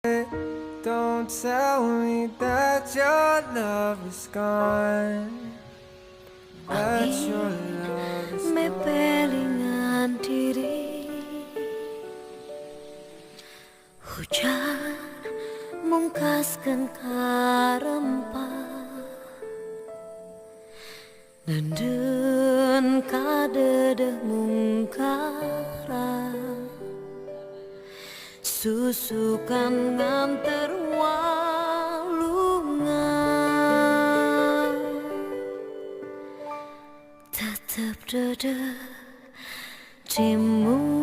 Don't tell me that your love is gone. That your love is me gone. pelingan diri hujan mungkaskan karempah nenden kadedeh mungkara susukan nganter walungan tetep dede dimu